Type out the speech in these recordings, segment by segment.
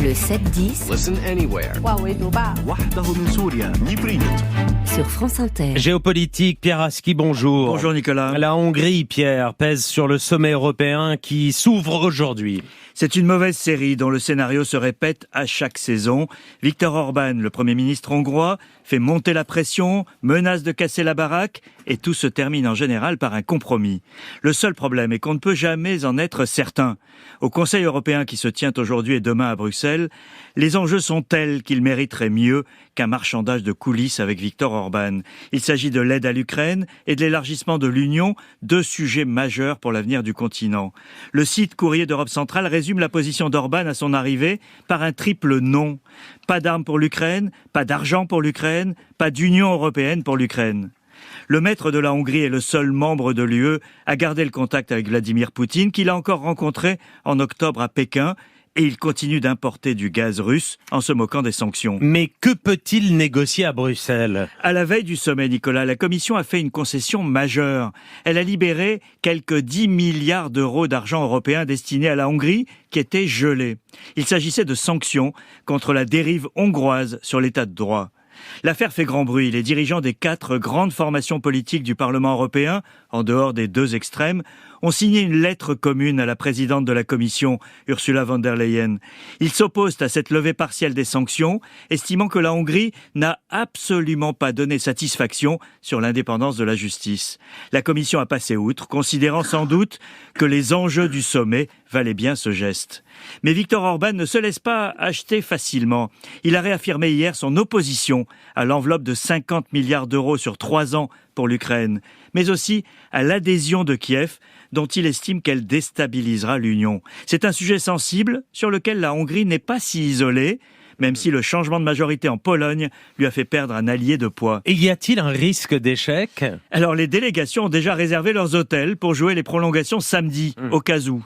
Le 7-10 Listen anywhere. sur France Inter. Géopolitique, Pierre Aski, bonjour. Bonjour Nicolas. La Hongrie, Pierre, pèse sur le sommet européen qui s'ouvre aujourd'hui. C'est une mauvaise série dont le scénario se répète à chaque saison. Viktor Orban, le Premier ministre hongrois, fait monter la pression, menace de casser la baraque et tout se termine en général par un compromis. Le seul problème est qu'on ne peut jamais en être certain. Au Conseil européen qui se tient aujourd'hui et demain à Bruxelles, les enjeux sont tels qu'ils mériteraient mieux qu'un marchandage de coulisses avec Viktor Orban. Il s'agit de l'aide à l'Ukraine et de l'élargissement de l'Union, deux sujets majeurs pour l'avenir du continent. Le site Courrier d'Europe centrale résume la position d'Orban à son arrivée par un triple non. Pas d'armes pour l'Ukraine, pas d'argent pour l'Ukraine, pas d'Union européenne pour l'Ukraine. Le maître de la Hongrie est le seul membre de l'UE à garder le contact avec Vladimir Poutine, qu'il a encore rencontré en octobre à Pékin, et il continue d'importer du gaz russe en se moquant des sanctions. Mais que peut-il négocier à Bruxelles ? À la veille du sommet, Nicolas, la Commission a fait une concession majeure. Elle a libéré quelques 10 milliards d'euros d'argent européen destinés à la Hongrie qui étaient gelés. Il s'agissait de sanctions contre la dérive hongroise sur l'état de droit. L'affaire fait grand bruit. Les dirigeants des 4 grandes formations politiques du Parlement européen, en dehors des 2 extrêmes, ont signé une lettre commune à la présidente de la Commission, Ursula von der Leyen. Ils s'opposent à cette levée partielle des sanctions, estimant que la Hongrie n'a absolument pas donné satisfaction sur l'indépendance de la justice. La Commission a passé outre, considérant sans doute que les enjeux du sommet valaient bien ce geste. Mais Viktor Orban ne se laisse pas acheter facilement. Il a réaffirmé hier son opposition à l'enveloppe de 50 milliards d'euros sur 3 ans pour l'Ukraine, mais aussi à l'adhésion de Kiev, dont il estime qu'elle déstabilisera l'Union. C'est un sujet sensible sur lequel la Hongrie n'est pas si isolée, même si le changement de majorité en Pologne lui a fait perdre un allié de poids. Et y a-t-il un risque d'échec ? Alors les délégations ont déjà réservé leurs hôtels pour jouer les prolongations samedi, au cas où.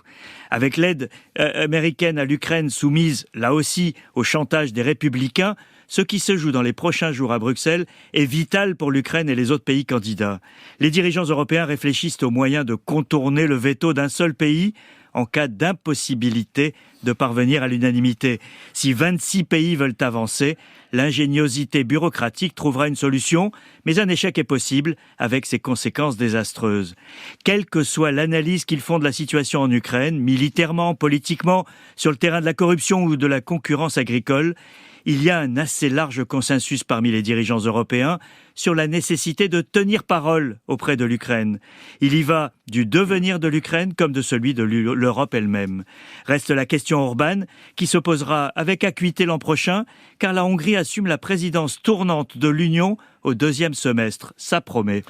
Avec l'aide américaine à l'Ukraine soumise, là aussi, au chantage des républicains, ce qui se joue dans les prochains jours à Bruxelles est vital pour l'Ukraine et les autres pays candidats. Les dirigeants européens réfléchissent aux moyens de contourner le veto d'un seul pays en cas d'impossibilité de parvenir à l'unanimité. Si 26 pays veulent avancer, l'ingéniosité bureaucratique trouvera une solution, mais un échec est possible avec ses conséquences désastreuses. Quelle que soit l'analyse qu'ils font de la situation en Ukraine, militairement, politiquement, sur le terrain de la corruption ou de la concurrence agricole, il y a un assez large consensus parmi les dirigeants européens sur la nécessité de tenir parole auprès de l'Ukraine. Il y va du devenir de l'Ukraine comme de celui de l'Europe elle-même. Reste la question Orban, qui se posera avec acuité l'an prochain, car la Hongrie assume la présidence tournante de l'Union au 2e semestre. Ça promet.